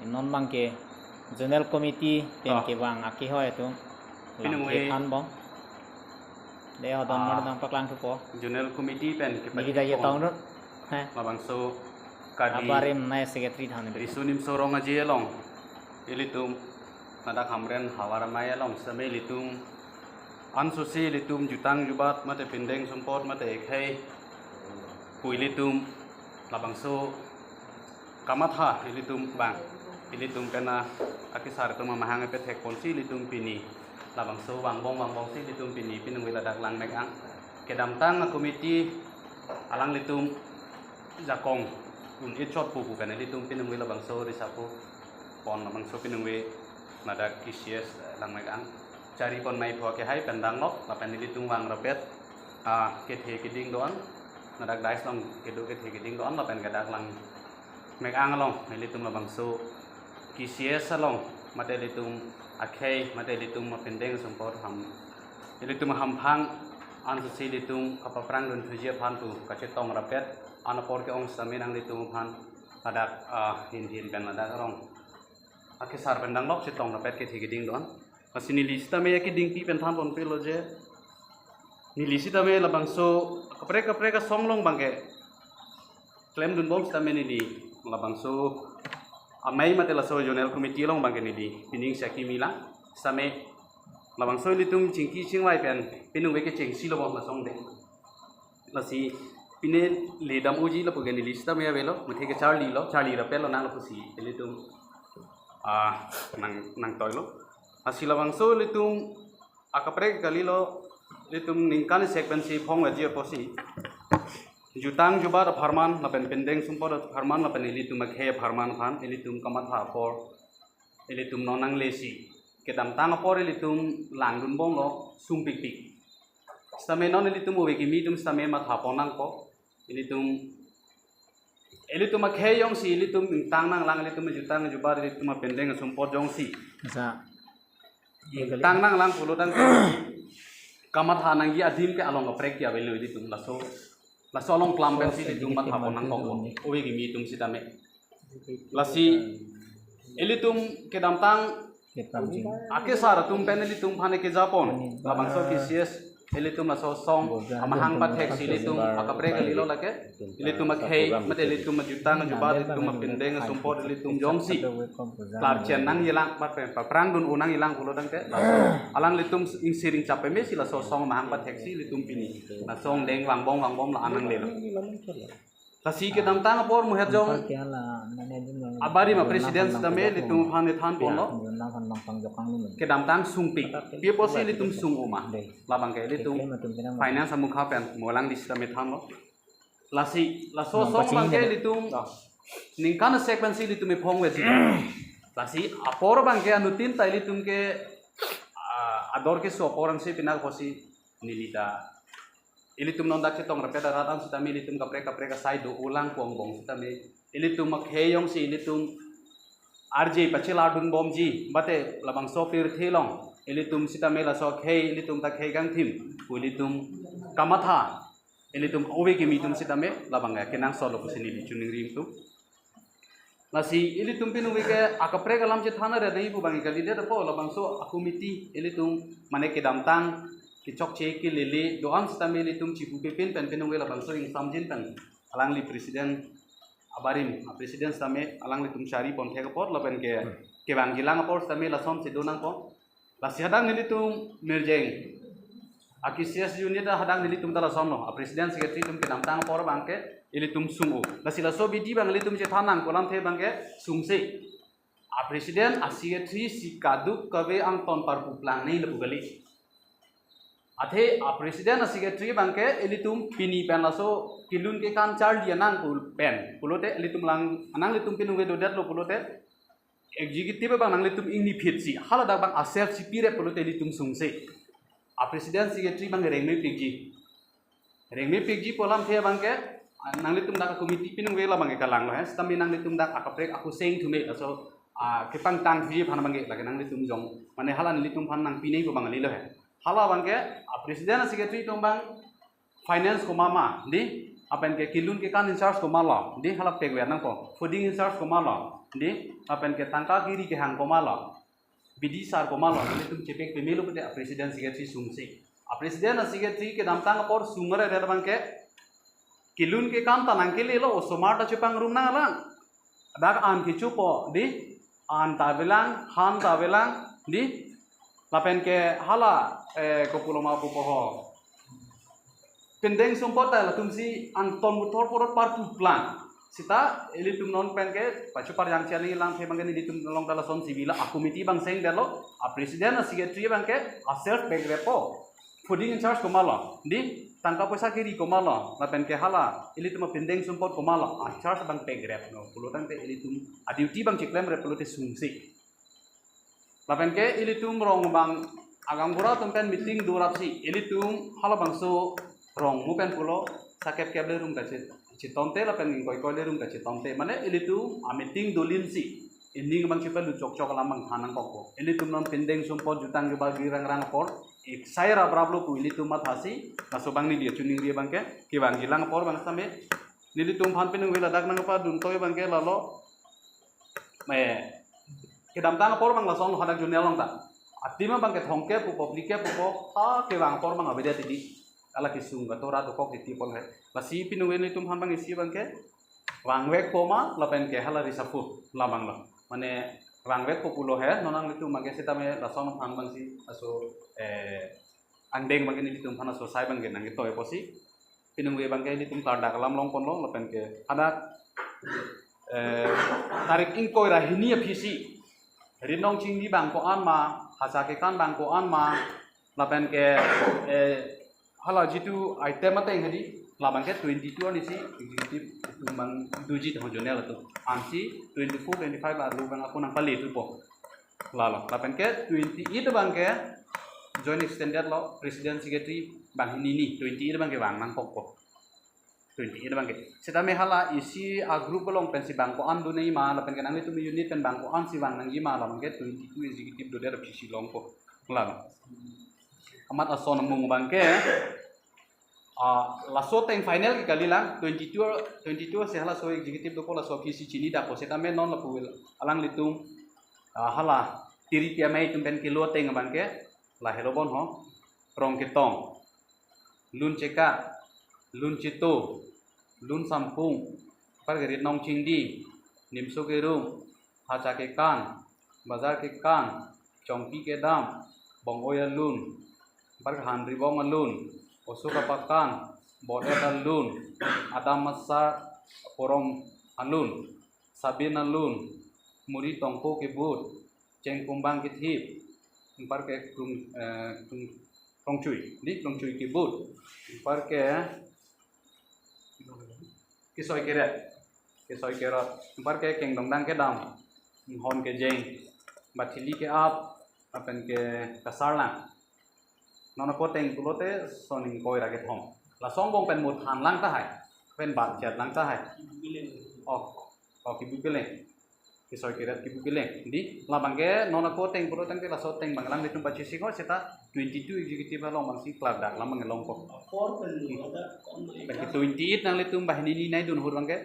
non bangke General Committee pen ke bang aki hoy tu lang ke than bong de odon mar dang paklang tu po General Committee pen ke ni kita ye tong ro ha labang so kadi aparim nai secretary than risunim sorong aje long ilitum nada kamren hawar maya long same litum ansusi litum jutang jubat mate pindeng sumpot mate ekhai kuilitum labang so kamatha ilitum bang ilitum kena akisar tu mamahang pe thek ponsi litum pini labang so wangbong si litum pini pinung wila dak lang mek ang kedam tang komiti alang litum jakong un itchot pu kan litum pinung wila bang so risapu pon labang so pinung we nada kisies lang mek ang cari pon mai pho ke hai pendang nok lapen litum wang rapet ke the ke ding doan nadak dais long ke do ke the ke ding doan lapen gadak lang mek ang long litum labang so kisies salong mate litum akhai mate litum mapendeng sumpor ham litum hampang an susi litum kapaprang dun thujia phan tu kachetong rapet anapor ke ong saminang litum phan adak hin ben adak rong akisar pendang lok chetong rapet ke thigiding don kasini lista me ki ding pi pen tham pon pe loje ni lista me labang so kapre ka songlong bangke claim dun bom sta me ni labang so amai matela so General Committee long bangke ni di pining saki mila same labang so litum chingki chingwai pen pinung weke chingsi lo bom lasong de lasi pine ledam uji lo pugani lista me avelo muthe ke charli ra pelo nang lo pusi litum nang toilo asi labang so litum akapre galilo litum ningkan sekvensi phong aji posi jutang jubar farman lapen pendeng sumpor farman lapen ilitum akhe farman phan ilitum kamatha por ilitum nonang lesi kedam tang por ilitum langdun bong lo sumpik pik stame non ilitum uwe ki mitum stame matha ponang po ilitum akhe yong si ilitum tang nang lang ilitum jutang jubar ilitum pendeng sumpor jong si sa tang nang lang pulutan kamatha nang gi adim ke along aprek ya belu ilitum laso long klam ben si litum mat hapon nang kok owe gi mitum si tame lasi elitum kedam tang ake sar tum pen elitum phane ke japon labang so ki cs elitum laso song amahang pathek si litum akapre ga lilo lake elitum akhei mate elitum jutang jubat elitum pendeng sumpor elitum jongsi klar chen nang yelang pat prang dun unang ilang kulo dang te alang litum ing siring chape me si laso song mahang pathek si litum pini la song deng wangbong la anang lelo lasi ke dam tang por muher jong abari ma presiden stame litum phane than ponlo ke dam tang sungpik pie posi litum sung uma labang ke litum finance amukha pen molang di stame than lo lasi laso song bang ke litum ningkan sequence litum e phong wesi lasi apor bang ke anutin tai litum ke ador ke so porang se pinal posi nilita ilitum non dak chetong rapeda ratan sitami ilitum kapre ka side do ulang bong sitami ilitum makheyong si ilitum RJ pachila dun bomji bate labang sopir thelong ilitum sitami la so khei ilitum ta khei gang thim ilitum kamatha ilitum owe ki mitum sitame labang ya kenang solo kusini lichuning rim tu nasi ilitum pinu wike akapre kalam che thana re dei bu bangi kali de po labang so akumiti ilitum mane ke damtang kicok ceki lili doan sitame litum cipu pipin pen penung wela bangso ing samjin pen alang li presiden abarim presiden sitame alang litum cari pon thega pot lapen ke bang gilang apor sitame lasom sidonang po lasi hadang nilitum mirjeng akisias unit hadang nilitum tala somno presiden secretary tum kenam tang por bangke ilitum sungu lasi laso bidi bang litum je thanang kolam the bangke sungse presiden secretary si kaduk kawe ang ton parpu plan nei lebugali athe presiden secretary bangke elitum pini pen laso kilun ke kan char dia nang pen pulote elitum lang anang litum pinu we dodat lo pulote executive bang nang litum ingni phitsi hala dak bang asel sipire pulote elitum sungse presiden secretary bang rengme pigji polam the bangke nang litum dak komiti pinu we la bangke kalang lo stami nang litum dak akaprek aku seng thume aso kepang tang phi phan bangke lage nang litum jong mane hala litum phan nang pinei bo bang li lo hala bangke presiden secretary tombang finance ko mama di apen ke kilun ke kan in charge ko mala di hala pegwe nang ko fooding in charge ko mala di apen ke tangka kiri ke hang komala bidi sar komala ini tum cepek pemilu pada presiden secretary sungsi presiden secretary ke damtang por sumere ada bangke kilun ke kam tanang ke lelo somata cupang rumna lang dak an ke cupo di an tabelang han tabelang di lapen ke hala kopuloma pupoho pendeng sumpota la tumsi anton mutor porot partu plan sita ili tum non pen ke pacu par yang chali lang the bangke ni tum long dala son civila a committee bang seng dalo a president a secretary bangke a self bag repo fooding in charge komala di tangka poisa kiri komala la pen ke hala ili tum pendeng sumpot komala a charge bang bag rep no pulutan te ili tum a duty bang chiklem rep pulute sungsi la pen ke ili tum rong bang agang bura tum pen meeting durapsi ili tum hala bang so rong mu pen pulo sakep kep le rum ka citonte la pen koi koi le rum ka citonte mane ili tu a meeting dolin si ini bang cipa lu cok cok lamang thanang koko ili tu non pendeng sumpot jutang ge bagi rang rang por ik saira brablo ku ili tu mat hasi naso bang ni dia tuning dia bang ke bang gilang por bang sambe ili tu phan pen wela dak nang pa dun toy bang ke lalo me ke dam tang por bang la son hadak junel long ta atima bang ke thongke pu public ke pu ha ke bang por bang abede tidi ala kisung gato ra to kok iti pol he basi pinungwe ni tum hambang isi bangke wangwek koma lapen ke hala risapu labang la mane wangwek populo he nonang itu mage sita me lason hambang si aso andeng bangke ni tum hana so sai bangke nang to e posi pinungwe bangke ni tum kada kalam long pon long lapen ke ada tarik ingkoi ra hini phisi rinong chingdi bangko an ma hasake kan bangko an ma lapen ke hala jitu item ate ngadi labang ke 22 ani si executive tumbang duji to jonel tu ansi 24 25 la lu bang aku nang pali tu po lala lapen ke 20 itu bang ke joint extended law president secretary bang ini 20 itu bang ke bang nang pokok 20 itu bang ke seta me hala isi a group long pensi bang ko andu nei ma lapen ke nang itu unit pen bang ko an si bang nang gima labang ke 22 executive do der pisi long ko lala amat ason mung bangke laso teng final ki kalila 22 se hala so executive do kola so kisi chini da ko seta me non la puil alang litung hala tiri tia mai tum ben kilo teng bangke la herobon ho rong ketong lun ceka lun cito lun sampung par gerit nong chingdi nimso ke rum hacha ke kan bazar ke kan chongki ke dam bong oya lun bar handri bong alun osuka pakan bodet alun adam masa porong alun sabin alun muri tongko ke but ceng kumbang ke thip par ke krongchui ke but par ke kisoi keret par ke keng dongdang ke dam hon ke jeng bathili ke ap apen ke kasarlang nona ko teng pulote soning koi raket hom la song bong pen mut han lang ta hai pen bat chat lang ta hai ki bukele ki soi kirat ki bukele di la bangke nona ko teng pulote ke la so teng banglang ditum bachi singo seta 22 executive long bang si club dak lamang long ko pen ki 28 nang litum bahini ni nai dun hur bangke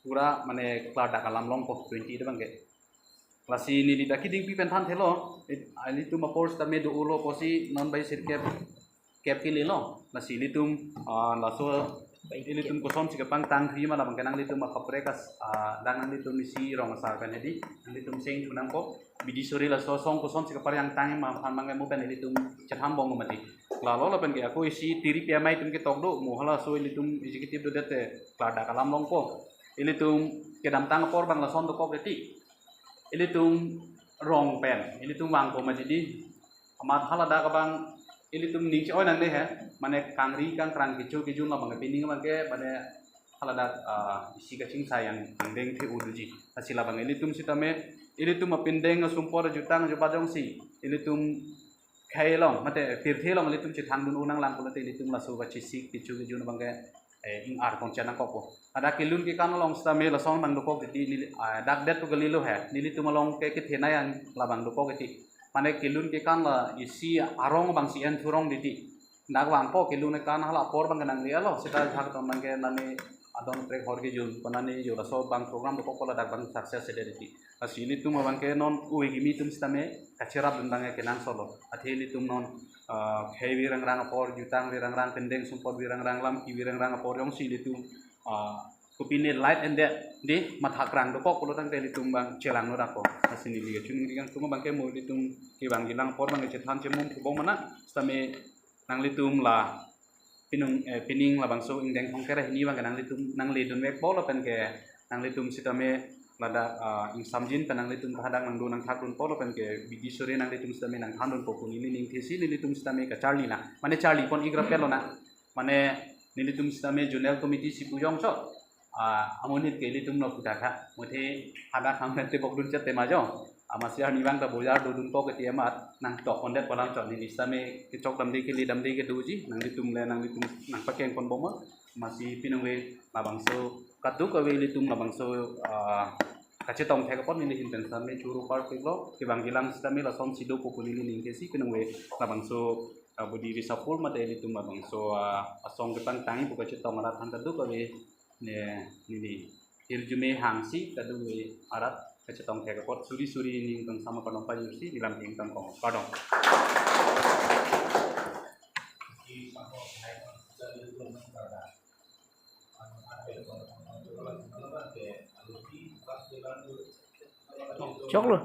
pura mane club dak lam long ko 20 de bangke klasi ni daki ding pi pentan thelo ali tu mapors ta me do ulo posi non bai sir kep ki lelo nasi litum laso litum kosom sika pang tang thri ma labang kanang litum kapre kas dangang litum misi rong sar kan hedi litum sing tunang ko bidi sori la so song kosom sika par yang tang ma phan mangai mo pen litum chatham bong mati lalo la pen ke aku isi tiri pi mai tum ke tok do mo hala so litum executive do dete klada kalam long ko ilitum ke dam tang por bang la son do ko beti ilitum rong pen ilitum wang ko ma jadi amat halada ka bang ilitum ning oi nang le he mane kangri kang krang kichu kijun la bang pining ma ke mane halada isi ka ching sayang deng the uduji asila bang ilitum sitame ilitum apindeng sumpor jutang jobajong si ilitum khailong mate tirthelong ilitum chithang dun unang lang kulate ilitum la so ba chisi kichu kijun bang ke ing ar kong chana ko ada kilun ki kan long sta me la song bang doko ti dak det to galilo he nili tu malong ke ke thena yang la bang doko ke ti mane kilun ki kan la isi arong bang si en thurong diti nak wang po kilun kan hala por bang nang lia lo sita thak to bang ke nani adon trek horge jun panani yo la so bang program to pokola dak bang success sedeti asili tum bang ke non uwe gimi tum stame kacera bendang ke nan solo atheli tum non heavy rang rang por jutang rang rang pendeng sumpor rang rang lam ki rang rang por yong sili tum kupine light and that di mathak rang to pokola tang teli tum bang celang no rako asini liga chung ngi tum bang ke mo di tum ki bang gilang por bang cethan cemum bong mana stame nang litum la pining la bangso indeng khong kere ni bang nang litum nang le dun mek bol pen ke nang litum sitame lada ing samjin penang litum kadang nang do nang thakun pol pen ke bigi sore nang litum sitame nang thandun pokuni ni ning thesi ni litum sitame ka charli na mane charli pon igra pelo na mane ni litum sitame jonel committee sipuyong so amonit ke litum no putaka mothe hada kham te bokdun chate ma jo amasya ni bang ta bojar do dun to ke tiamat nang tok kondet palang chon ni sitame ke chok dam ke li dam ke duji nang litum le nang litum nang pakeng kon bomo masih pinungwe labangso katu ke we litum labangso kacetong thek pot ni intensan me churu par peglo ke bang gilang sitame la som sido populi ni ning kesi pinungwe labangso budi risapul mate litum labangso asong ke tang tangi buka cetong arat han kadu ke we ne ni irjume hangsi kadu we arat kacetong thek pot suri ning tang sama padong pa yursi dilam ning tang kong padong chok luôn